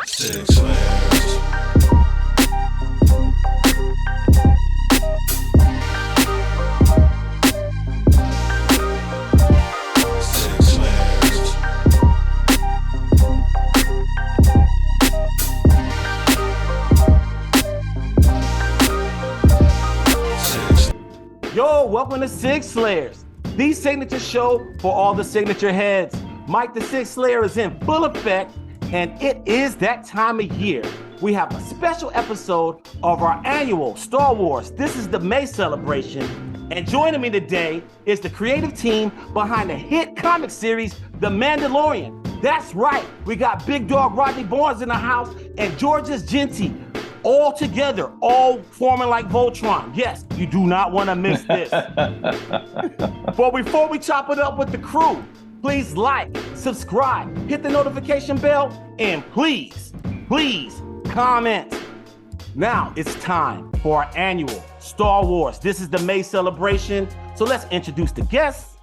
Sig Slayers. Sig Slayers. Yo, welcome to Sig Slayers, the signature show for all the signature heads. Mike the Sig Slayer is in full effect, and it is that time of year. We have a special episode of our annual Star Wars This is the May celebration, and joining me today is the creative team behind the hit comic series, The Mandalorian. That's right, we got big dog Rodney Barnes in the house and Georges Jeanty. All together, all forming like Voltron. Yes, you do not want to miss this. But before we chop it up with the crew, please like, subscribe, hit the notification bell, and please comment. Now it's time for our annual Star Wars This is the May celebration. So let's introduce the guests.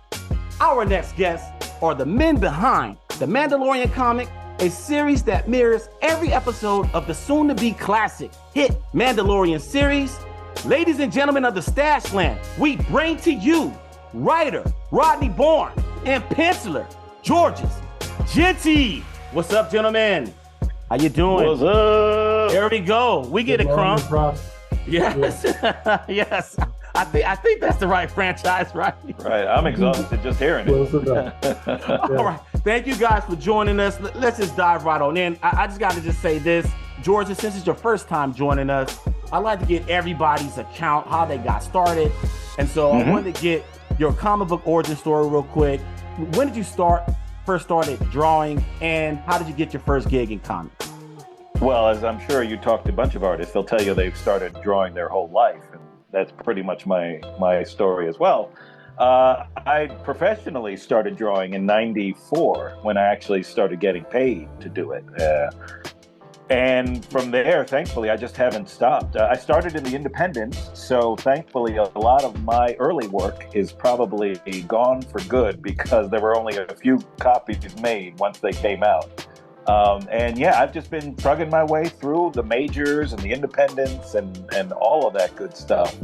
Our next guests are the men behind The Mandalorian comic, a series that mirrors every episode of the soon-to-be classic hit Mandalorian series. Ladies and gentlemen of the Stash Land, we bring to you writer Rodney Barnes and penciler Georges Jeanty. What's up, gentlemen? How you doing? What's up? There we go. We get it, Crump. Yes, yes. I think that's the right franchise, right? Right. I'm exhausted just hearing it. All right. Thank you guys for joining us. Let's just dive right on in. I just got to just say this. Georgia, since it's your first time joining us, I'd like to get everybody's account, how they got started. And so I wanted to get your comic book origin story real quick. When did you first started drawing, and how did you get your first gig in comics? Well, as I'm sure you talked to a bunch of artists, they'll tell you they've started drawing their whole life. And that's pretty much my story as well. I professionally started drawing in '94 when I actually started getting paid to do it. And from there, thankfully, I just haven't stopped. I started in the independents, so thankfully a lot of my early work is probably gone for good because there were only a few copies made once they came out. And yeah, I've just been trugging my way through the majors and the independents and all of that good stuff.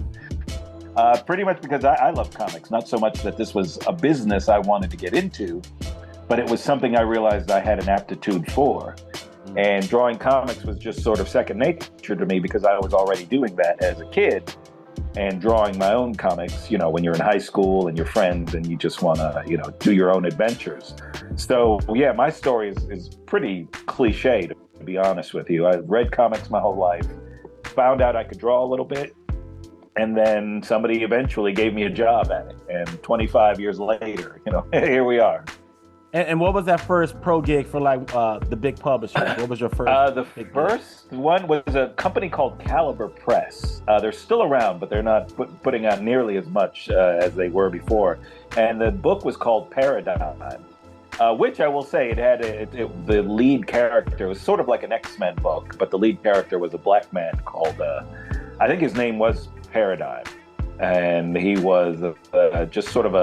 Pretty much because I love comics, not so much that this was a business I wanted to get into, but it was something I realized I had an aptitude for. And drawing comics was just sort of second nature to me because I was already doing that as a kid and drawing my own comics, when you're in high school and your friends and you just want to, do your own adventures. So yeah, my story is pretty cliche, to be honest with you. I read comics my whole life, found out I could draw a little bit, and then somebody eventually gave me a job at it. And 25 years later, here we are. And what was that first pro gig for the big publisher? What was your first? The first one was a company called Caliber Press. They're still around, but they're not putting out nearly as much as they were before. And the book was called Paradigm, which I will say the lead character was sort of like an X-Men book, but the lead character was a black man called, I think his name was Paradigm. And he was just sort of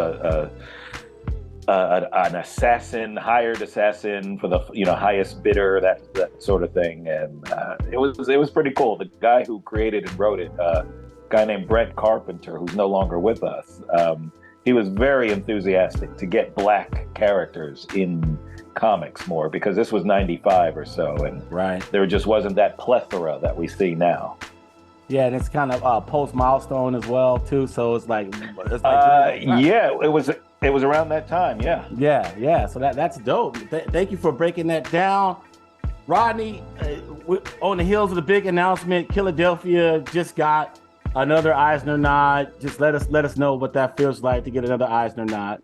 an assassin, hired assassin for the highest bidder, that sort of thing, and it was pretty cool. The guy who created and wrote it, a guy named Brett Carpenter, who's no longer with us, he was very enthusiastic to get black characters in comics more because this was '95 or so, and there just wasn't that plethora that we see now. Yeah, and it's kind of post-milestone as well too. So it's like yeah, it was around that time. Yeah. So that's dope. Thank you for breaking that down, Rodney. On the heels of the big announcement, Killadelphia just got another Eisner nod. Just let us know what that feels like to get another Eisner nod.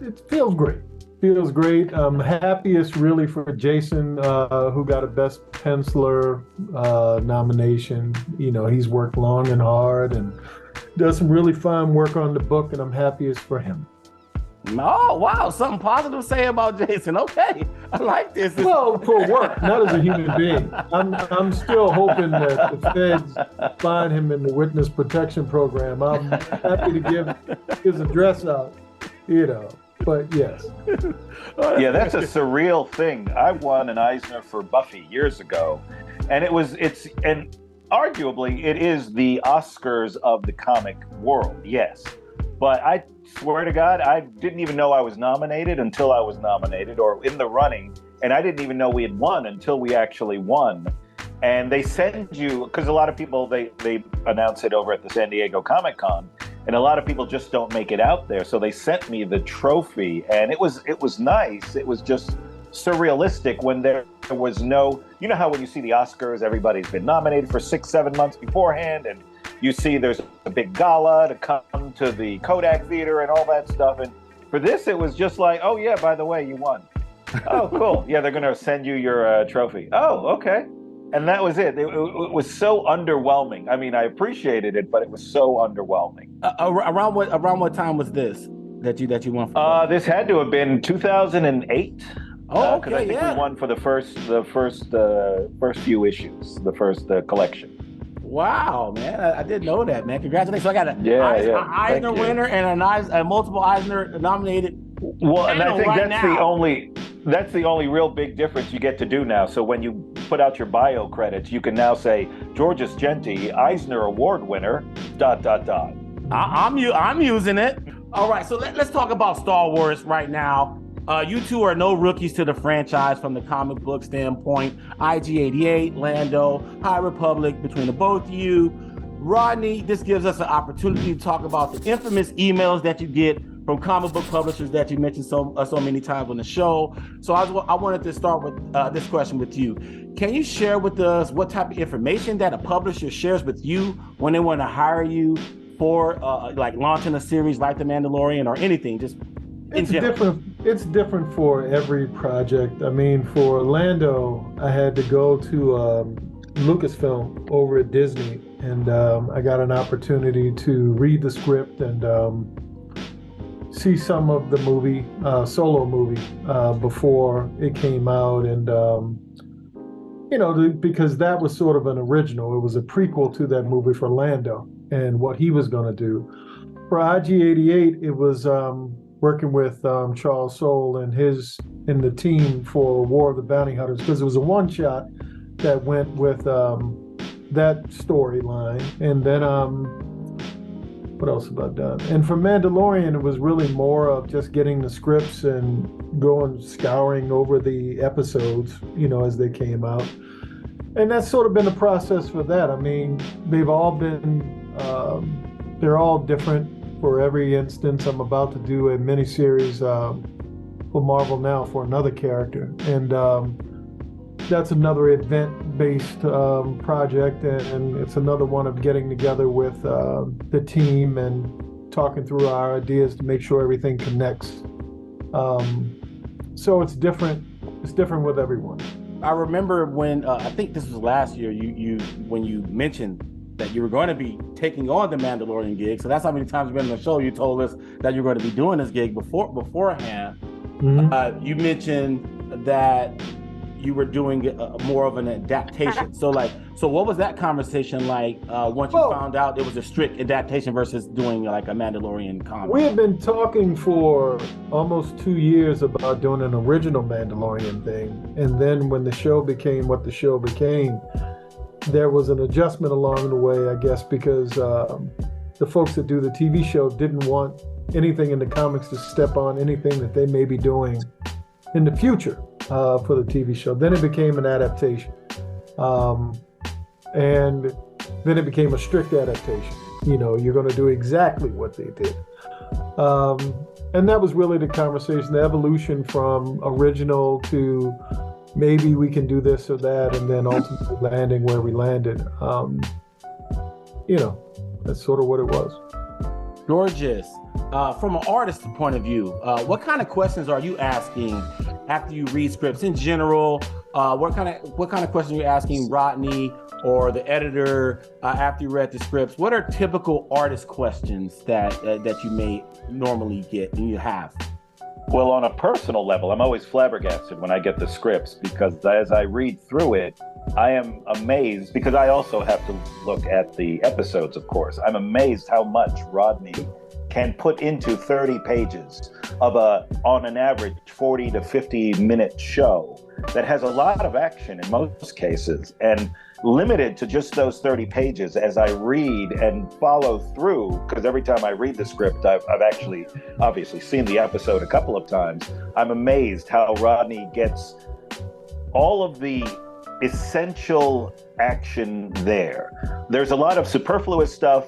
It feels great. Feels great. Happiest really for Jason, who got a Best Penciler nomination. He's worked long and hard and does some really fun work on the book, and I'm happiest for him. Oh, wow. Something positive to say about Jason. Okay. I like this. Well, for work, not as a human being. I'm still hoping that the feds find him in the witness protection program. I'm happy to give his address out, But yes. Yeah, that's a surreal thing. I won an Eisner for Buffy years ago, and and arguably it is the Oscars of the comic world. Yes, but I swear to God, I didn't even know I was nominated until I was nominated or in the running, and I didn't even know we had won until we actually won. And they send you, because a lot of people, they announce it over at the San Diego Comic-Con, and a lot of people just don't make it out there. So they sent me the trophy, and it was nice. It was just surrealistic when there was no, you know how when you see the Oscars, everybody's been nominated for 6-7 months beforehand, and you see there's a big gala to come to the Kodak Theater and all that stuff. And for this, it was just like, oh yeah, by the way, you won. Oh, cool. Yeah, they're going to send you your trophy. Oh, okay. And that was it. It was so underwhelming. I mean, I appreciated it, but it was so underwhelming. Around what time was this that you won for? This had to have been 2008. Oh, okay, because I think yeah. we won for the first few issues, the first collection. Wow, man! I didn't know that, man. Congratulations! So I got an Eisner winner and a multiple Eisner nominated. Well, and I think that's the only real big difference you get to do now. So when you put out your bio credits, you can now say Georges Jeanty, Eisner Award winner, ... I'm using it. All right, so let's talk about Star Wars right now. You two are no rookies to the franchise from the comic book standpoint. IG-88, Lando, High Republic, between the both of you. Rodney, this gives us an opportunity to talk about the infamous emails that you get from comic book publishers that you mentioned so many times on the show. So I wanted to start with this question with you. Can you share with us what type of information that a publisher shares with you when they want to hire you for like launching a series like The Mandalorian or anything? Just it's different. It's different for every project. I mean, for Orlando, I had to go to Lucasfilm over at Disney, and I got an opportunity to read the script and see some of the movie, solo movie, before it came out, and because that was sort of an original. It was a prequel to that movie for Lando and what he was going to do. For IG-88, it was working with Charles Soule and the team for War of the Bounty Hunters, because it was a one-shot that went with that storyline. And then what else have I done? And for Mandalorian, it was really more of just getting the scripts and scouring over the episodes, as they came out. And that's sort of been the process for that. I mean, they've all been, they're all different. For every instance, I'm about to do a miniseries for Marvel now for another character. And that's another event-based project, and it's another one of getting together with the team and talking through our ideas to make sure everything connects. So it's different. It's different with everyone. I remember when I think this was last year. When you mentioned that you were going to be taking on the Mandalorian gig. So that's how many times you've been on the show. You told us that you were going to be doing this gig beforehand. Mm-hmm. You mentioned that you were doing more of an adaptation. So what was that conversation like once you found out it was a strict adaptation versus doing like a Mandalorian comic? We had been talking for almost 2 years about doing an original Mandalorian thing. And then when the show became what the show became, there was an adjustment along the way, I guess, because the folks that do the TV show didn't want anything in the comics to step on anything that they may be doing in the future for the TV show. Then it became an adaptation. And then it became a strict adaptation. You're going to do exactly what they did. And that was really the conversation, the evolution from original to maybe we can do this or that, and then ultimately landing where we landed. That's sort of what it was. Georges, from an artist's point of view, what kind of questions are you asking after you read scripts in general? What kind of questions are you asking Rodney or the editor after you read the scripts? What are typical artist questions that you may normally get and you have? Well, on a personal level, I'm always flabbergasted when I get the scripts, because as I read through it, I am amazed, because I also have to look at the episodes, of course. I'm amazed how much Rodney can put into 30 pages of on an average 40 to 50 minute show that has a lot of action in most cases, and limited to just those 30 pages as I read and follow through, because every time I read the script, I've actually obviously seen the episode a couple of times. I'm amazed how Rodney gets all of the essential action there. There's a lot of superfluous stuff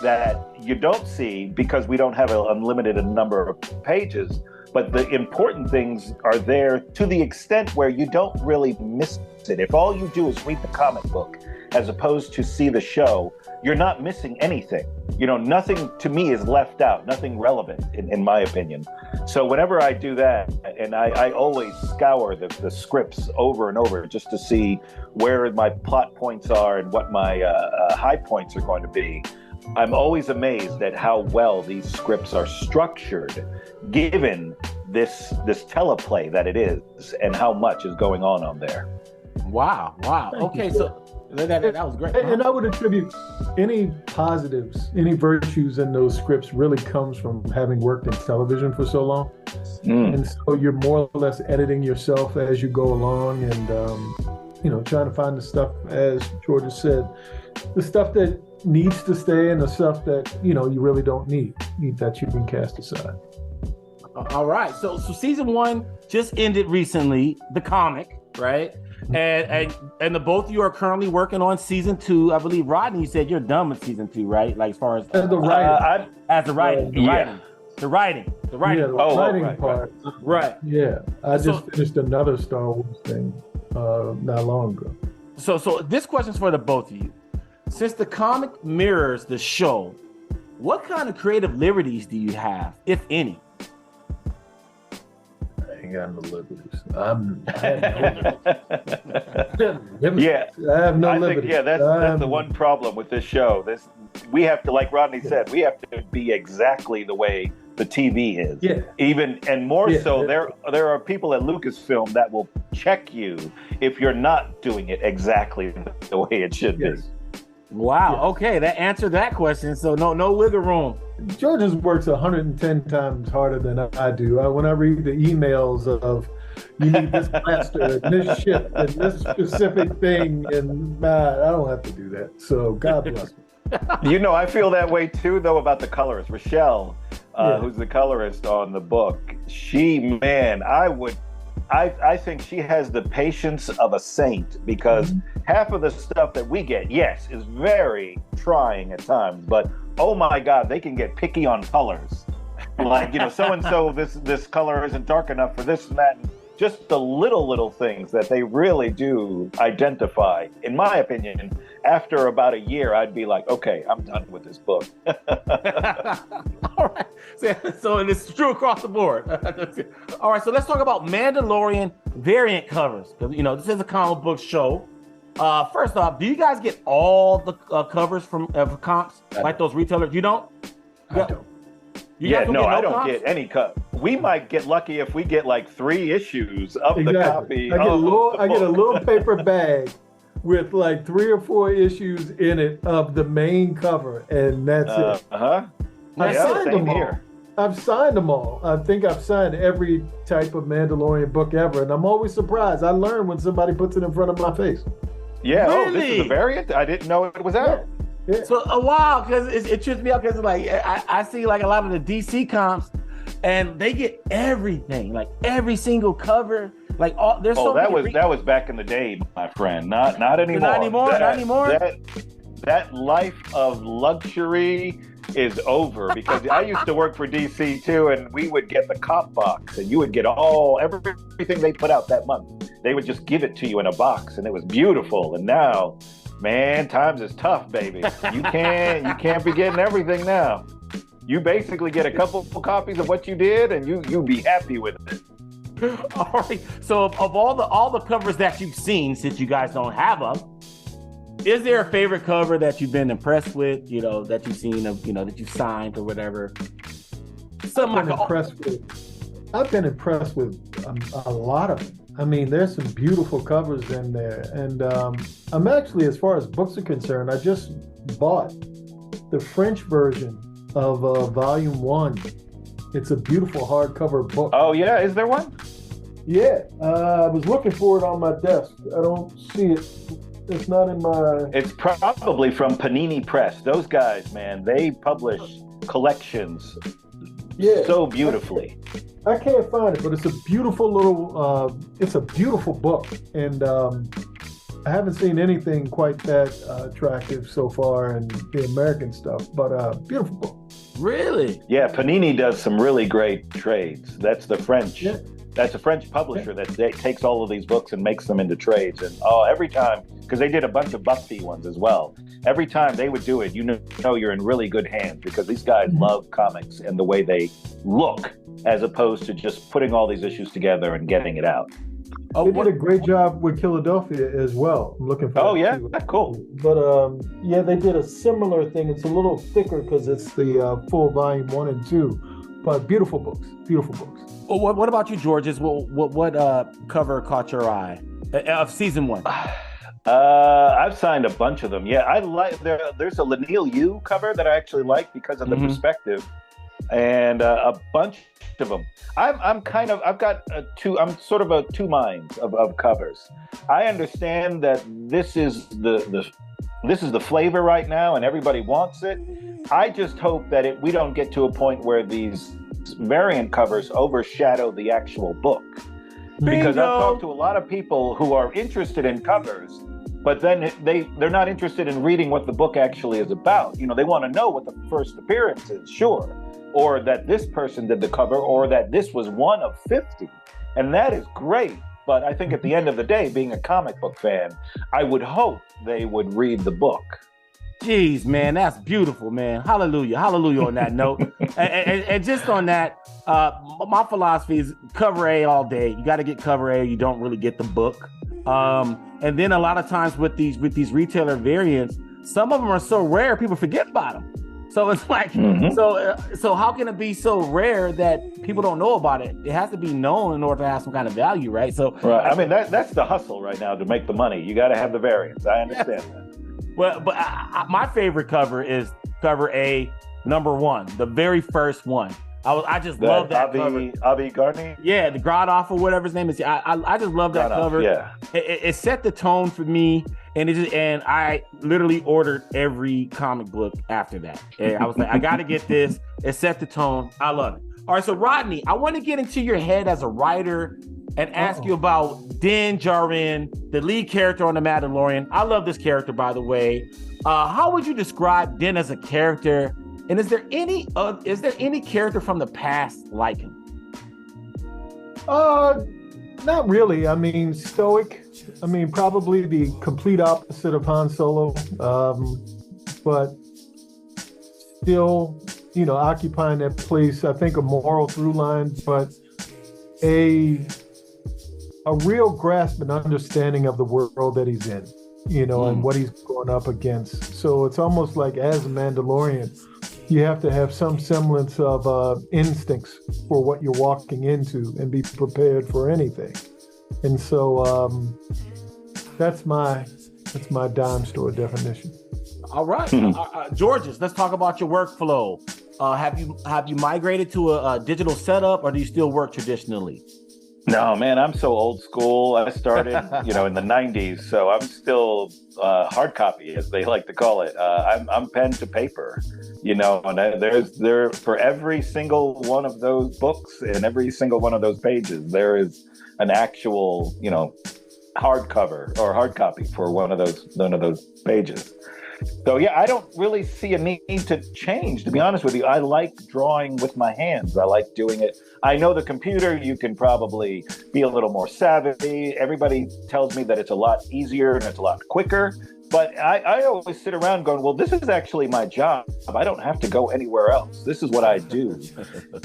that you don't see because we don't have an unlimited number of pages, but the important things are there to the extent where you don't really miss it. If all you do is read the comic book as opposed to see the show, you're not missing anything. You know, nothing to me is left out, nothing relevant in my opinion. So whenever I do that, and I always scour the scripts over and over just to see where my plot points are and what my high points are going to be, I'm always amazed at how well these scripts are structured, given this teleplay that it is and how much is going on there. Wow. Okay, so that was great. And I would attribute any positives, any virtues in those scripts really comes from having worked in television for so long. And so you're more or less editing yourself as you go along and, trying to find the stuff, as George has said, the stuff that needs to stay and the stuff that, you really don't need that you can cast aside. All right. So season 1 just ended recently, the comic, right? And the both of you are currently working on season 2. I believe Rodney, you said you're done with season 2, right? Like as far as the writing, the writing part. Right. Yeah, I just finished another Star Wars thing not long ago. So this question's for the both of you. Since the comic mirrors the show, what kind of creative liberties do you have, if any? I ain't got no liberties. I have no liberties. That's the one problem with this show. We have to, like Rodney said, we have to be exactly the way the TV is. Yeah. Even and more so, there are people at Lucasfilm that will check you if you're not doing it exactly the way it should be. Wow. Yes. Okay, that answered that question. So no wiggle room. Georges works 110 times harder than I do. When I read the emails of you need this blaster and this ship and this specific thing, and I don't have to do that. So God bless me. I feel that way too, though, about the colorist, Rochelle, who's the colorist on the book. I think she has the patience of a saint, because half of the stuff that we get, yes, is very trying at times, but oh my God, they can get picky on colors. Like, so-and-so, this color isn't dark enough for this and that. And just the little things that they really do identify. In my opinion, after about a year, I'd be like, okay, I'm done with this book. All right. So it's true across the board. All right. So let's talk about Mandalorian variant covers. Because, this is a comic book show. First off, do you guys get all the covers from comps, like those retailers? You don't? I don't. I don't get any cut. We might get lucky if we get like 3 issues of the copy. I get a little paper bag with like 3 or 4 issues in it of the main cover, and that's it. I've signed them all. I think I've signed every type of Mandalorian book ever, and I'm always surprised. I learn when somebody puts it in front of my face. Yeah. Really? Oh, this is a variant? I didn't know it was out. Yeah. So wow, because it trips me out, because like I see like a lot of the DC comps, and they get everything, like every single cover, like all. There's that was back in the day, my friend. Not anymore. Not anymore. That life of luxury is over, because I used to work for DC too, and we would get the comp box, and you would get everything they put out that month. They would just give it to you in a box, and it was beautiful. And now, man, times is tough, baby. You can't be getting everything now. You basically get a couple copies of what you did, and you be happy with it. All right. So of all the covers that you've seen, since you guys don't have them, is there a favorite cover that you've been impressed with? That you've seen that you've signed or whatever. I've been impressed with a lot of them. I mean, there's some beautiful covers in there, and I'm actually, as far as books are concerned, I just bought the French version of Volume 1. It's a beautiful hardcover book. Oh, yeah. Is there one? Yeah, I was looking for it on my desk. I don't see it. It's not in my... It's probably from Panini Press. Those guys, man, they publish collections so beautifully. I can't find it, but it's a beautiful little, it's a beautiful book. And I haven't seen anything quite that attractive so far in the American stuff, but beautiful book. Really? Yeah, Panini does some really great trades. That's the French. Yeah. That's a French publisher that takes all of these books and makes them into trades. And every time, because they did a bunch of Buffy ones as well. Every time they would do it, you know you're in really good hands because these guys love comics and the way they look, as opposed to just putting all these issues together and getting it out. They did a great job with Killadelphia as well. I'm looking for. Oh yeah, cool. But yeah, they did a similar thing. It's a little thicker because it's the full volume 1 and 2. But beautiful books. Beautiful books. Well, what about you, Georges? What cover caught your eye of season 1? I've signed a bunch of them. Yeah, I like there's a Lanil Yu cover that I actually like because of the perspective, and a bunch of them. I've got I'm sort of a two minds of covers. I understand that this is the flavor right now, and everybody wants it. I just hope that we don't get to a point where these variant covers overshadow the actual book. Because I've talked to a lot of people who are interested in covers, but then they're not interested in reading what the book actually is about. You know, they want to know what the first appearance is, sure, or that this person did the cover, or that this was one of 50. And that is great. But I think at the end of the day, being a comic book fan, I would hope they would read the book. Jeez, man, that's beautiful, man. Hallelujah. Hallelujah on that note. and just on that, my philosophy is cover A all day. You got to get cover A. You don't really get the book. And then a lot of times with these retailer variants, some of them are so rare, people forget about them. So it's like, so how can it be so rare that people don't know about it? It has to be known in order to have some kind of value, right? So, right. I mean, that's the hustle right now to make the money. You got to have the variants. I understand that. Well, but my favorite cover is cover A, number 1, the very first one. I just love that cover. Avi Garni? Yeah, the Grodoff or whatever his name is. I just love that cover. Yeah. It set the tone for me, and I literally ordered every comic book after that. And I was like, I got to get this. It set the tone. I love it. All right, so Rodney, I want to get into your head as a writer and ask you about Din Djarin, the lead character on The Mandalorian. I love this character, by the way. How would you describe Din as a character? And is there any character from the past like him? Not really. I mean, stoic. I mean, probably the complete opposite of Han Solo, but still, occupying that place. I think a moral through line, but a real grasp and understanding of the world that he's in, and what he's going up against. So it's almost like as a Mandalorian, you have to have some semblance of instincts for what you're walking into and be prepared for anything. And so that's my dime store definition. All right, Georges, let's talk about your workflow. Have you migrated to a digital setup, or do you still work traditionally? No, man, I'm so old school. I started, in the 90s, so I'm still hard copy, as they like to call it. I'm pen to paper, and there for every single one of those books and every single one of those pages, there is an actual, hardcover or hard copy for one of those pages. So yeah, I don't really see a need to change, to be honest with you. I like drawing with my hands. I like doing it. I know the computer, you can probably be a little more savvy. Everybody tells me that it's a lot easier and it's a lot quicker. But I always sit around going, well, this is actually my job. I don't have to go anywhere else. This is what I do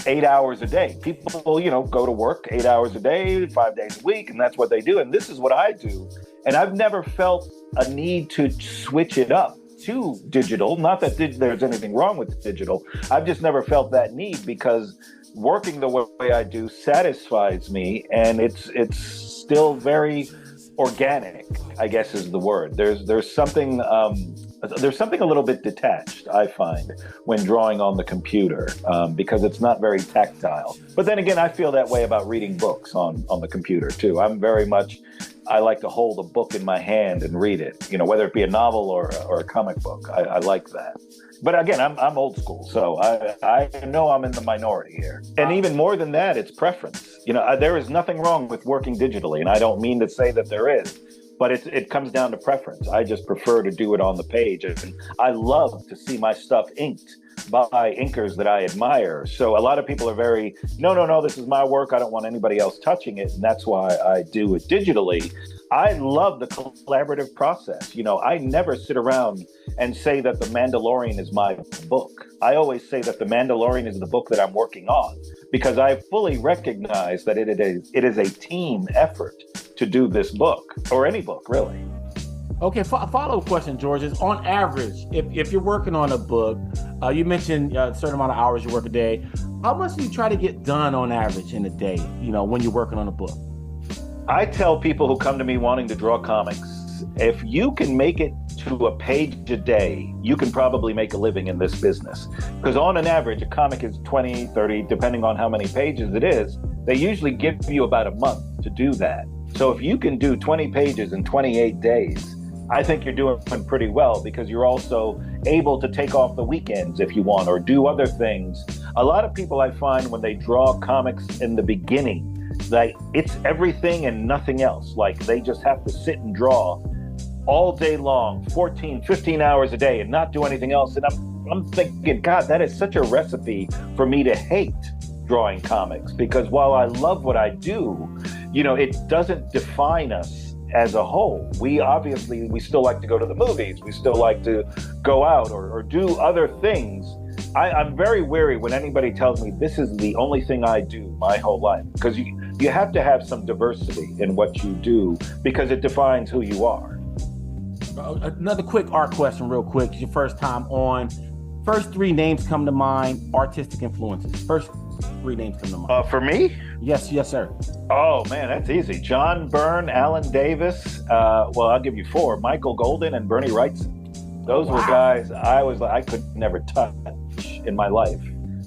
8 hours a day. People, go to work 8 hours a day, 5 days a week, and that's what they do. And this is what I do. And I've never felt a need to switch it up to digital. Not that there's anything wrong with digital. I've just never felt that need because working the way I do satisfies me, and it's still very organic, I guess is the word. There's something there's something a little bit detached, I find, when drawing on the computer, because it's not very tactile. But then again, I feel that way about reading books on the computer too. I like to hold a book in my hand and read it, whether it be a novel or a comic book. I like that. But again, I'm old school, so I know I'm in the minority here. And even more than that, it's preference. There is nothing wrong with working digitally, and I don't mean to say that there is. But it comes down to preference. I just prefer to do it on the page. And I love to see my stuff inked by inkers that I admire. So a lot of people are very, no, this is my work. I don't want anybody else touching it. And that's why I do it digitally. I love the collaborative process. I never sit around and say that The Mandalorian is my book. I always say that The Mandalorian is the book that I'm working on, because I fully recognize that it is a team effort to do this book, or any book, really. Okay, follow-up question, George, is on average, if you're working on a book, you mentioned a certain amount of hours you work a day. How much do you try to get done on average in a day, when you're working on a book? I tell people who come to me wanting to draw comics, if you can make it to a page a day, you can probably make a living in this business. Because on an average, a comic is 20, 30, depending on how many pages it is. They usually give you about a month to do that. So if you can do 20 pages in 28 days, I think you're doing pretty well, because you're also able to take off the weekends if you want, or do other things. A lot of people, I find, when they draw comics in the beginning, like it's everything and nothing else. Like they just have to sit and draw all day long, 14, 15 hours a day, and not do anything else. And I'm thinking, God, that is such a recipe for me to hate drawing comics, because while I love what I do, it doesn't define us as a whole. We still like to go to the movies. We still like to go out or do other things. I'm very wary when anybody tells me this is the only thing I do my whole life, because you have to have some diversity in what you do, because it defines who you are. Another quick art question real quick. It's your first time on. First three names come to mind, artistic influences. First three names come to mind. For me? Yes, sir. Oh, man, that's easy. John Byrne, Alan Davis. I'll give you four. Michael Golden and Bernie Wrightson. Those were guys I could never touch in my life,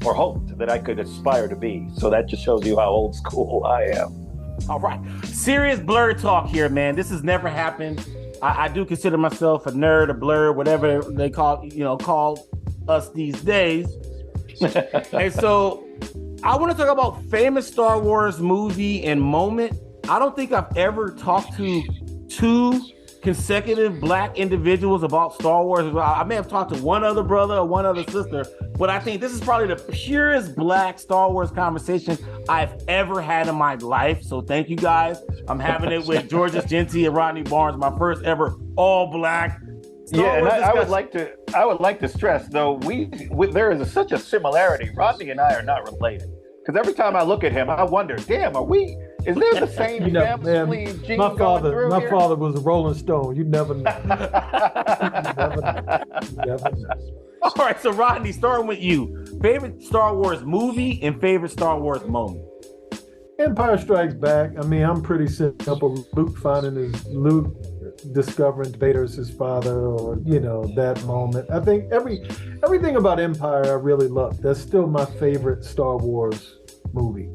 or hoped that I could aspire to be. So that just shows you how old school I am. All right. Serious blur talk here, man. This has never happened. I do consider myself a nerd, a blur, whatever they call us these days. And so I want to talk about famous Star Wars movie and moment. I don't think I've ever talked to two consecutive Black individuals about Star Wars. I may have talked to one other brother or one other sister, but I think this is probably the purest Black Star Wars conversation I've ever had in my life. So thank you guys. I'm having it with Georges Jeanty and Rodney Barnes, my first ever all Black Star and Wars I would like to stress, though, there is such a similarity. Rodney and I are not related, because every time I look at him, I wonder, damn, is there the same family gene my going through My here? father was a Rolling Stone. You never know. You never know. All right, so Rodney, starting with you. Favorite Star Wars movie and favorite Star Wars moment? Empire Strikes Back. I mean, I'm pretty simple. Luke discovering Vader's his father, or that moment. I think everything about Empire I really love. That's still my favorite Star Wars movie.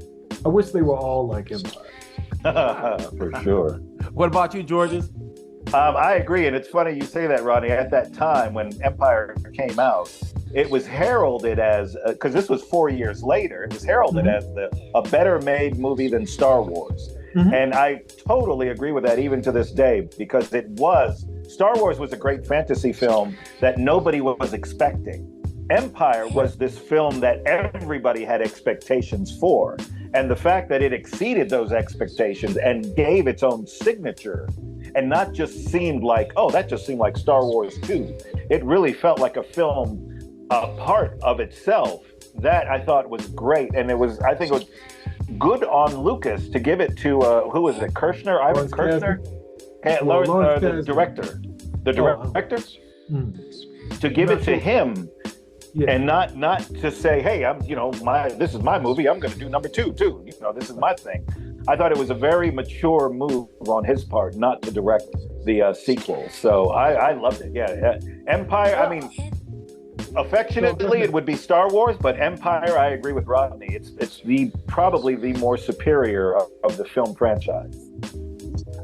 I wish they were all like Empire. For sure. What about you, Georges? I agree, and it's funny you say that, Rodney. At that time when Empire came out, it was heralded as, because this was 4 years later, it was heralded as a better made movie than Star Wars. And I totally agree with that even to this day, because Star Wars was a great fantasy film that nobody was expecting. Empire was this film that everybody had expectations for. And the fact that it exceeded those expectations and gave its own signature, and not just seemed like, that just seemed like Star Wars 2. It really felt like a film, a part of itself. That I thought was great. And I think it was good on Lucas to give it to, who was it, Kirshner? Ivan Kirshner? The director. The director? To give it to him. Yeah. And not to say, hey, this is my movie. I'm going to do number 2 too. This is my thing. I thought it was a very mature move on his part not to direct the sequel. So I loved it. Yeah, Empire. I mean, affectionately, it would be Star Wars, but Empire, I agree with Rodney. It's probably the more superior of the film franchise.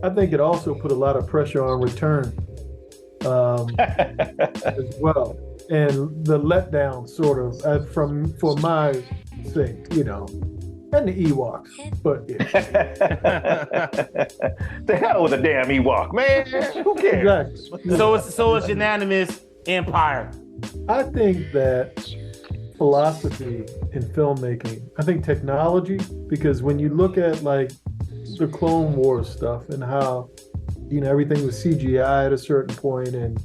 I think it also put a lot of pressure on Return as well, and the letdown sort of for my sake, and the Ewoks. But the hell with a damn Ewok, man. Who cares? Exactly. So it's unanimous Empire. I think that philosophy in filmmaking, I think technology, because when you look at like the Clone Wars stuff and how, everything was CGI at a certain point and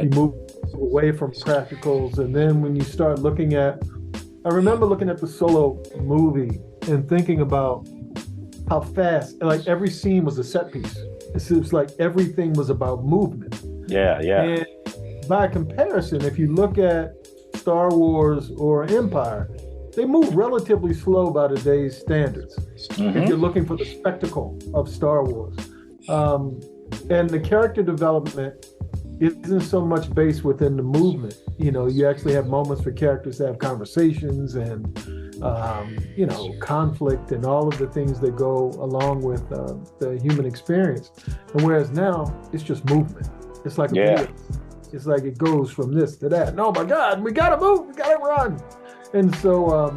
you move away from practicals. And then when you start looking at, I remember looking at the Solo movie and thinking about how fast, like every scene was a set piece. It seems like everything was about movement. Yeah. And by comparison, if you look at Star Wars or Empire, they move relatively slow by today's standards. Mm-hmm. If you're looking for the spectacle of Star Wars. And the character development isn't so much based within the movement. You actually have moments for characters to have conversations and, conflict and all of the things that go along with the human experience. And whereas now, it's just movement. It's like a video. It's like it goes from this to that. And, oh my God, we gotta move, we gotta run. And so,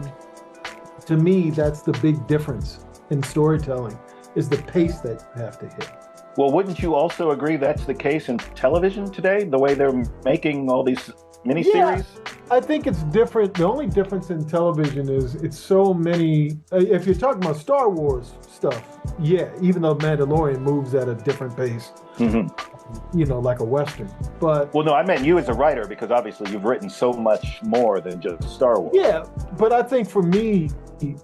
to me, that's the big difference in storytelling, is the pace that you have to hit. Well, wouldn't you also agree that's the case in television today, the way they're making all these miniseries? Yeah, I think it's different. The only difference in television is it's so many. If you're talking about Star Wars stuff, even though Mandalorian moves at a different pace, like a Western. But well, no, I meant you as a writer, because obviously you've written so much more than just Star Wars. Yeah, but I think for me,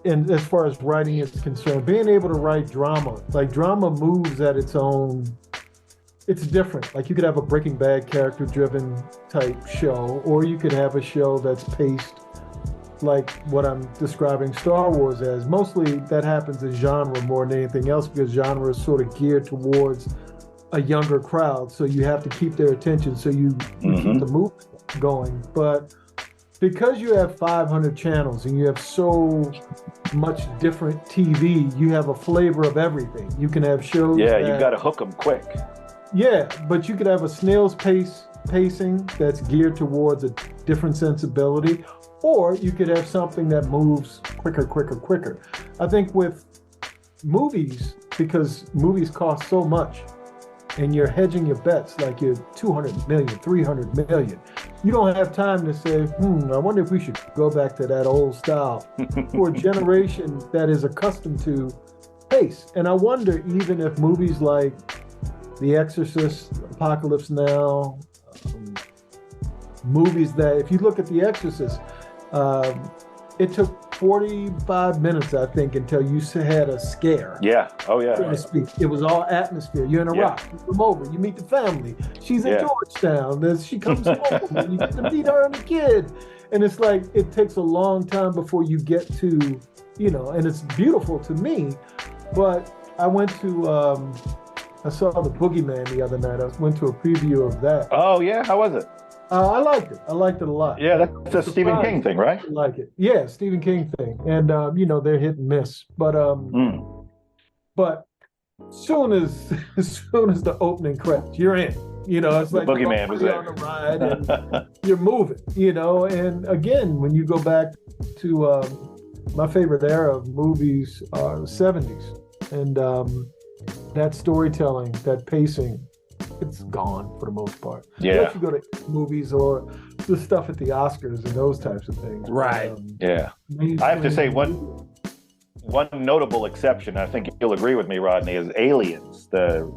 and as far as writing is concerned, being able to write drama moves at its own. It's different. Like you could have a Breaking Bad character-driven type show, or you could have a show that's paced like what I'm describing Star Wars as. Mostly that happens in genre more than anything else, because genre is sort of geared towards a younger crowd. So you have to keep their attention so you keep the movement going. But because you have 500 channels and you have so much different TV, you have a flavor of everything. You can have shows. Yeah, you've got to hook them quick. Yeah, but you could have a snail's pacing that's geared towards a different sensibility, or you could have something that moves quicker. I think with movies, because movies cost so much, and you're hedging your bets like you're 200 million, 300 million, you don't have time to say, I wonder if we should go back to that old style for a generation that is accustomed to pace. And I wonder even if movies like The Exorcist, Apocalypse Now, movies that, if you look at The Exorcist, it took 45 minutes, I think, until you had a scare. Yeah. Oh, yeah. So to speak. It was all atmosphere. You're in a rock. You come over. You meet the family. She's in Georgetown. She comes home. And you get to meet her and the kid. And it's like, it takes a long time before you get to, and it's beautiful to me. But I went to, I saw The Boogeyman the other night. I went to a preview of that. Oh, yeah? How was it? I liked it. I liked it a lot. Yeah, that's a Stephen King thing, right? I like it. Yeah, Stephen King thing. And, they're hit and miss. But but soon as the opening credits, you're in. It's like the Boogeyman was there on the ride and you're moving, And again, when you go back to my favorite era of movies are the 70s. And that storytelling, that pacing, it's gone for the most part. Yeah. Unless you go to movies or the stuff at the Oscars and those types of things. Right. Yeah. I have to say one notable exception, I think you'll agree with me, Rodney, is Aliens, the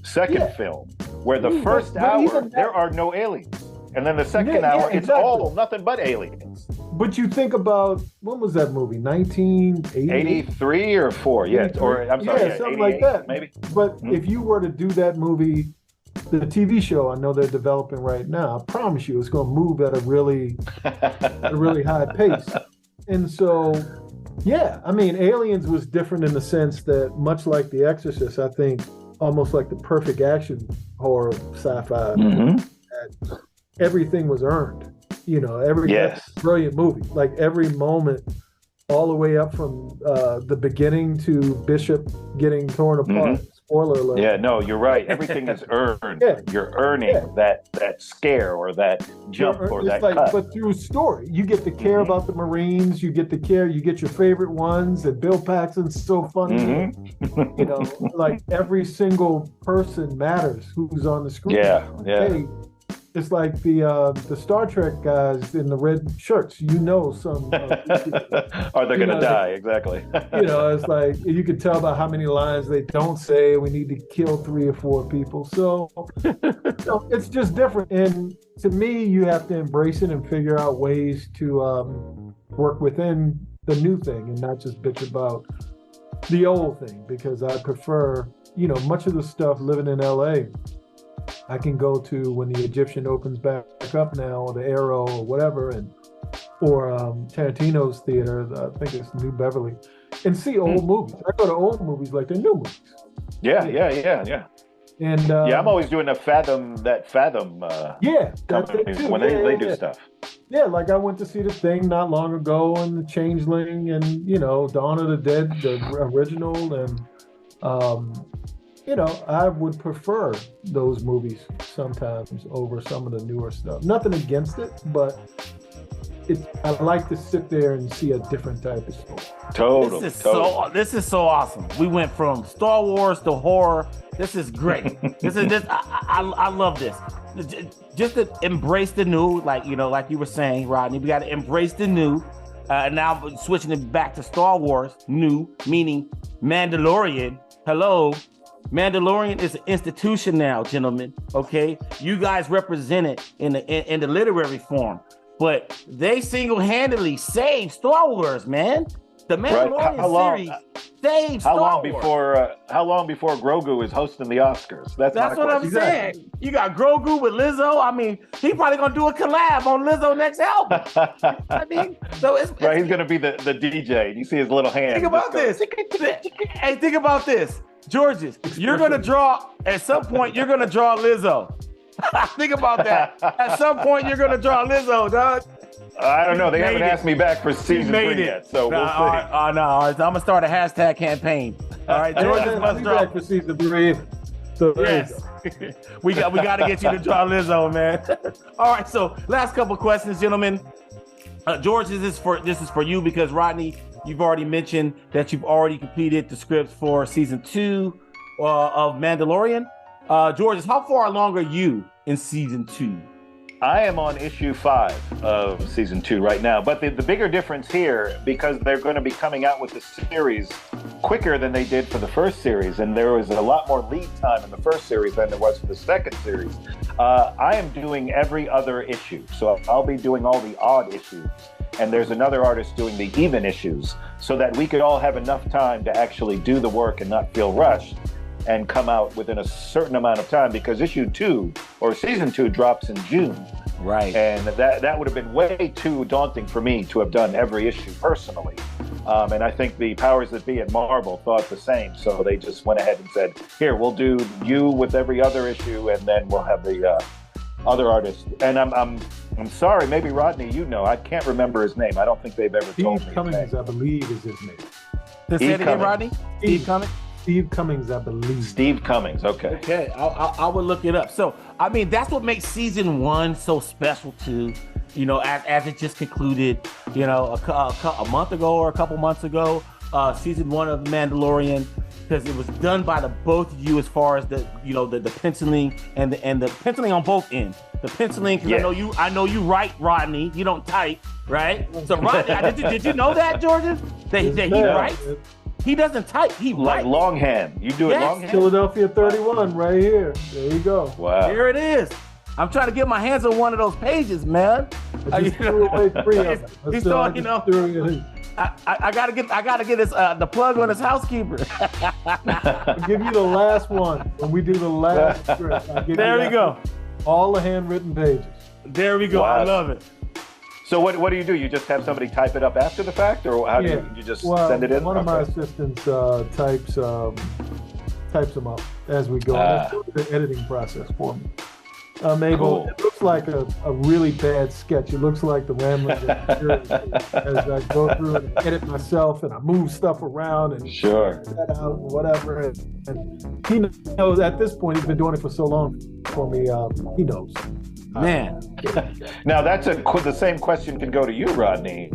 second film, where the first hour, there are no aliens. And then the second hour, it's all nothing but aliens. But you think about, when was that movie? 1980? 83 or 4, yeah. Or, I'm sorry, something like that. Maybe. But if you were to do that movie, the TV show I know they're developing right now, I promise you it's going to move at a really high pace. And so Yeah, I mean, Aliens was different in the sense that, much like The Exorcist, I think almost like the perfect action horror sci-fi, that everything was earned. You know, every brilliant movie, like every moment, all the way up from the beginning to Bishop getting torn apart. Spoiler alert. Yeah, no, you're right. Everything is earned. You're earning that scare or that jump or that cut. But through story, you get to care about the Marines. You get to care. You get your favorite ones. And Bill Paxton's so funny. You know, like every single person matters who's on the screen. Yeah. It's like the Star Trek guys in the red shirts. You know, some are they going to die? Exactly. You know, it's like you can tell by how many lines they don't say. We need to kill 3 or 4 people. So it's just different. And to me, you have to embrace it and figure out ways to work within the new thing and not just bitch about the old thing. Because I prefer, you know, much of the stuff living in LA. I can go to when the Egyptian opens back up now, or the Arrow or whatever, or Tarantino's theater, I think it's New Beverly, and see old movies. I go to old movies like they're new movies. Yeah. And I'm always doing Fathom company when they do stuff. Yeah, like I went to see The Thing not long ago, and The Changeling, and you know, Dawn of the Dead, the original, and you know, I would prefer those movies sometimes over some of the newer stuff. Nothing against it, but I like to sit there and see a different type of story. This is so awesome. We went from Star Wars to horror. This is great. I love this. Just to embrace the new, like you were saying, Rodney. We got to embrace the new. Now switching it back to Star Wars, new meaning Mandalorian. Hello. Mandalorian is an institution now, gentlemen. Okay, you guys represent it in the literary form, but they single-handedly saved Star Wars, man. The Mandalorian series saved Star Wars. How long before Grogu is hosting the Oscars? That's what I'm saying. You got Grogu with Lizzo. I mean, he's probably gonna do a collab on Lizzo next album. I mean, so it's right. He's gonna be the DJ. You see his little hand. Think about this. Hey, think about this. Georges, you're going to draw, at some point, you're going to draw Lizzo. Think about that. At some point, you're going to draw Lizzo, dog. I don't know. They haven't asked me back for season 3 yet, so we'll see. All right. I'm going to start a hashtag campaign. All right, Georges must draw. Back for season 3. So yes. we got to get you to draw Lizzo, man. All right, so last couple questions, gentlemen. George, this is for you because Rodney, you've already mentioned that you've already completed the scripts for season 2 of Mandalorian. George, how far along are you in season 2? I am on issue 5 of season 2 right now. But the bigger difference here, because they're going to be coming out with the series quicker than they did for the first series, and there was a lot more lead time in the first series than there was for the second series. I am doing every other issue. So I'll be doing all the odd issues. And there's another artist doing the even issues so that we could all have enough time to actually do the work and not feel rushed and come out within a certain amount of time, because issue 2 or season 2 drops in June. Right. And that would have been way too daunting for me to have done every issue personally. And I think the powers that be at Marvel thought the same. So they just went ahead and said, here, we'll do you with every other issue, and then we'll have the other artists. And I'm sorry, maybe Rodney, I can't remember his name. I don't think they've ever told me his name. Steve Cummings, I believe, is his name. Say it again, Rodney? Steve Cummings? Steve Cummings, I believe. Steve Cummings, okay. Okay, I will look it up. So, I mean, that's what makes season 1 so special too. As it just concluded, a month ago or a couple months ago, season 1 of Mandalorian, because it was done by the both of you as far as the penciling and the penciling on both ends. The penciling, because yes. I know you write, Rodney. You don't type, right? So Rodney, did you know that, Georges? That he writes? He doesn't type. He writes. Like longhand. You do it longhand? Killadelphia 31 right here. There you go. Wow. Here it is. I'm trying to get my hands on one of those pages, man. I just threw away 3 of them. He's throwing, I gotta get this the plug on his housekeeper. I'll give you the last one when we do the last script. There we go. All the handwritten pages. There we go. Wow. I love it. So what do? You just have somebody type it up after the fact, or how do you just send it in? One of my assistants types them up as we go. That's the editing process for me. I'm able. Cool. It looks like a really bad sketch. It looks like the ramblings as I go through and edit myself, and I move stuff around and that out and whatever. And he knows at this point. He's been doing it for so long for me. He knows. Man. Now the same question can go to you, Rodney.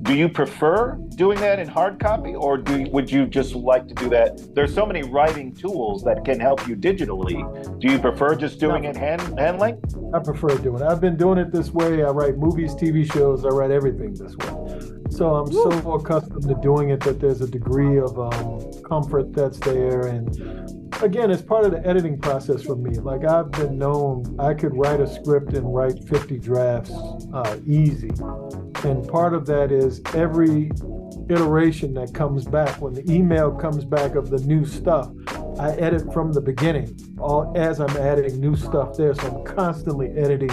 Do you prefer doing that in hard copy, or would you just like to do that? There's so many writing tools that can help you digitally. Do you prefer just doing it handling? I prefer doing it. I've been doing it this way. I write movies, TV shows. I write everything this way. So I'm so accustomed to doing it that there's a degree of comfort that's there. And again, it's part of the editing process for me. Like I've been known, I could write a script and write 50 drafts easy. And part of that is every iteration that comes back, when the email comes back of the new stuff, I edit from the beginning, as I'm adding new stuff there. So I'm constantly editing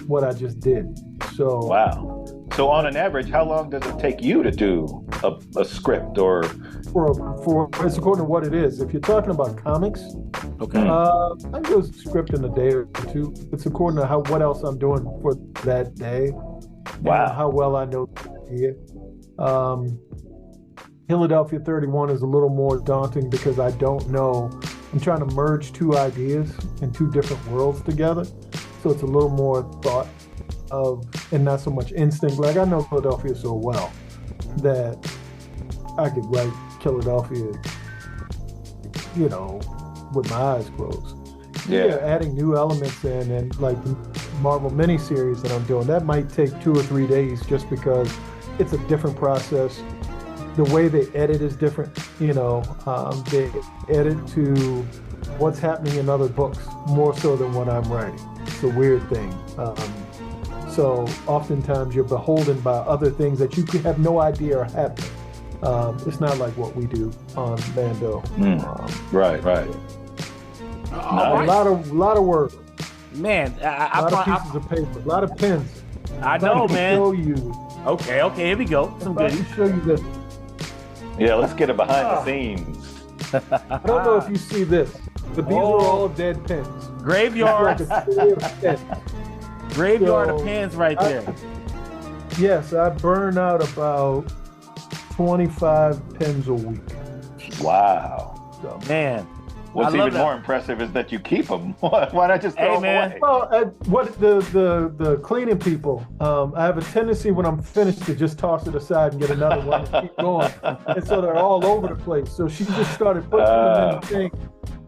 what I just did. So wow. So on an average, how long does it take you to do a script or? For it's according to what it is. If you're talking about comics, okay, I do a script in a day or two. It's according to what else I'm doing for that day. Wow. And how well I know the idea. Killadelphia 31 is a little more daunting because I don't know. I'm trying to merge two ideas in two different worlds together. So it's a little more thought of, and not so much instinct. Like I know Killadelphia so well that I could write Killadelphia, with my eyes closed. Yeah, adding new elements in, and like the Marvel miniseries that I'm doing, that might take 2 or 3 days just because it's a different process. The way they edit is different. They edit to what's happening in other books more so than what I'm writing. It's a weird thing. So oftentimes you're beholden by other things that you have no idea are happening. It's not like what we do on Mando. Right. A lot of work. Man, a lot of pieces of paper, a lot of pens. I know, man. Show you. Okay, here we go. Some good. Show you this. Yeah, let's get it behind the scenes. I don't know if you see this, but these are all dead pens. Graveyard. Graveyard of pens right there. Yes, I burn out about 25 pens a week. Wow. So, man. What's even more impressive is that you keep them. Why not just throw them away? Well, what the cleaning people, I have a tendency when I'm finished to just toss it aside and get another one and keep going. And so they're all over the place. So she just started putting them in the thing.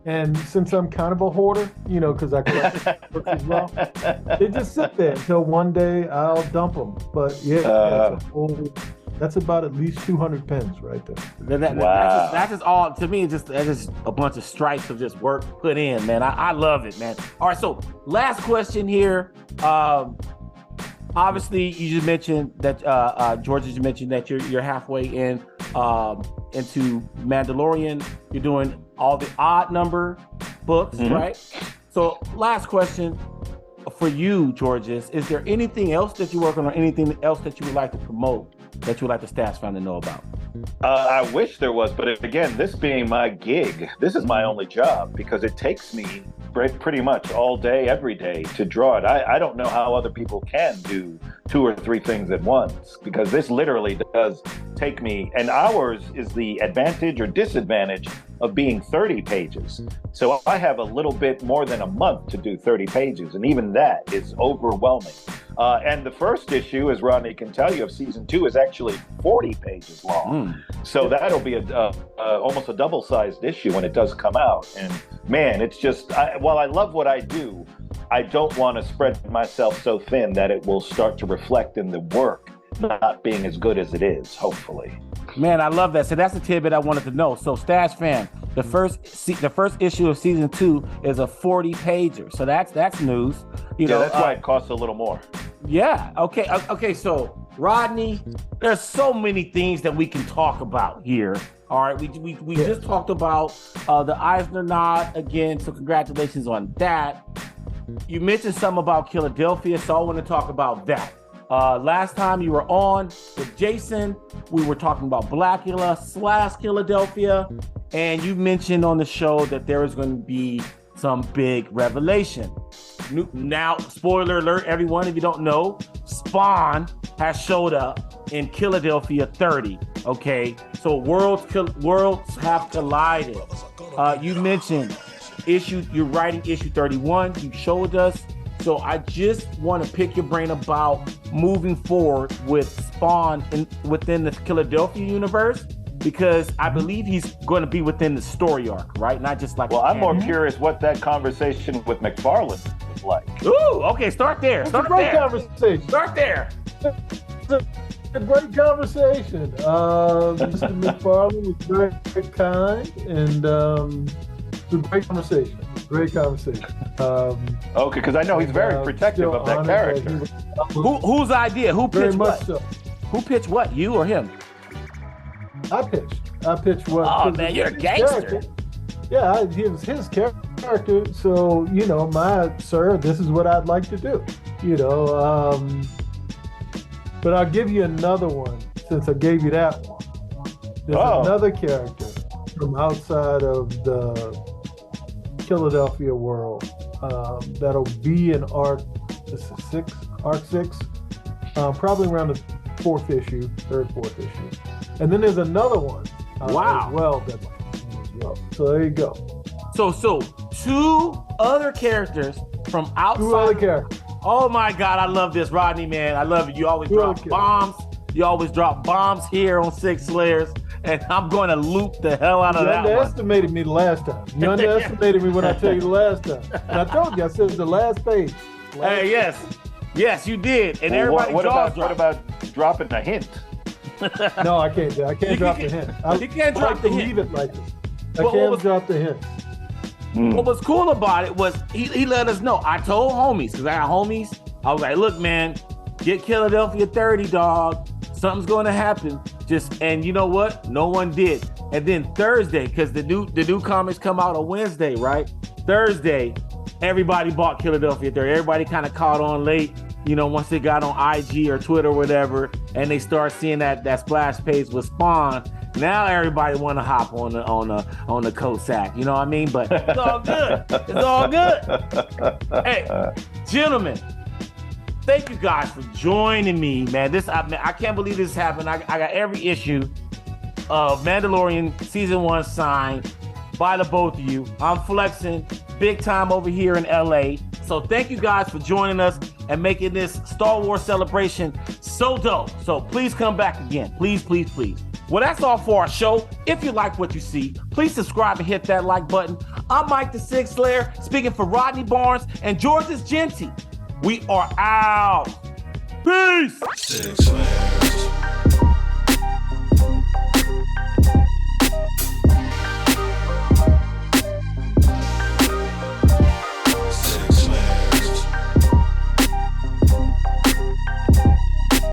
And since I'm kind of a hoarder, because I collect books as well, they just sit there until one day I'll dump them. But that's about at least 200 pens right there. That's just all, to me, that's just a bunch of stripes of just work put in, man. I love it, man. All right, so last question here. Obviously, you just mentioned that, George, you mentioned that you're halfway into Mandalorian. You're doing all the odd number books, right? So last question for you, Georges, is there anything else that you're working on, anything else that you would like to promote, that you would like the Stats fan to know about? I wish there was, but again, this being my gig, this is my only job because it takes me pretty much all day, every day to draw it. I don't know how other people can do 2 or 3 things at once because this literally does take me, and ours is the advantage or disadvantage of being 30 pages. So I have a little bit more than a month to do 30 pages, and even that is overwhelming. And the first issue, as Rodney can tell you, of season 2 is actually 40 pages long. So that'll be almost a double-sized issue when it does come out. And man, it's just, while I love what I do, I don't want to spread myself so thin that it will start to reflect in the work not being as good as it is, hopefully. Man, I love that. So that's a tidbit I wanted to know. So Stash fan, the first issue of season 2 is a 40 pager. So that's news. That's why it costs a little more. Yeah. Okay. So Rodney, there's so many things that we can talk about here. All right. We just talked about the Eisner nod again. So congratulations on that. You mentioned something about Killadelphia, so I want to talk about that. Last time you were on with Jason, we were talking about Blackula / Killadelphia, and you mentioned on the show that there is going to be some big revelation. Now, spoiler alert, everyone, if you don't know, Spawn has showed up in Killadelphia 30. Okay, so worlds have collided. You mentioned you're writing issue 31. You showed us. So I just want to pick your brain about moving forward with Spawn within the Killadelphia universe, because I believe he's going to be within the story arc, right? Not just like. Well, I'm more curious what that conversation with McFarlane was like. Ooh, okay, start there. It's a great conversation. Start there. It's a great conversation. Mr. McFarlane was very kind, and it was a great conversation. Great conversation. Okay, because I know he's very protective of that character. Whose idea? Who pitched very much what? so. Who pitched what? You or him? I pitched what? Oh man, you're a gangster. Character. Yeah, it was his character. So sir, this is what I'd like to do. But I'll give you another one since I gave you that one. There's another character from outside of the Killadelphia world that'll be in arc 6, probably around the fourth issue. And then there's another one wow. as well as well. So there you go. So two other characters from outside. Two other characters. Oh my God, I love this, Rodney, man. I love it. You always drop bombs. You always drop bombs here on Sig Slayers, and I'm going to loop the hell out of that one. You underestimated me the last time. You underestimated me when I tell you the last time. And I told you, I said the last page. Hey, yes, you did. And everybody what about dropping a hint? No, I can't do. I can't drop the hint. You can't drop the hint. Leave it like this. I can't drop the hint. What was cool about it was he let us know. I told homies, because I got homies. I was like, look, man, get Killadelphia 30, dog. Something's going to happen. And you know what? No one did. And then Thursday, because the new comics come out on Wednesday, right? Thursday, everybody bought Killadelphia 30. Everybody kind of caught on late, once they got on IG or Twitter or whatever, and they start seeing that splash page with Spawn. Now everybody want to hop on the Cossack, you know what I mean? But it's all good. It's all good. Hey, gentlemen, thank you guys for joining me, man. I can't believe this happened. I got every issue of Mandalorian season 1 signed by the both of you. I'm flexing big time over here in LA. So thank you guys for joining us and making this Star Wars celebration so dope. So please come back again. Please, please, please. Well, that's all for our show. If you like what you see, please subscribe and hit that like button. I'm Mike the Sig Slayer, speaking for Rodney Barnes and Georges Jeanty. We are out. Peace. Sig Slayers.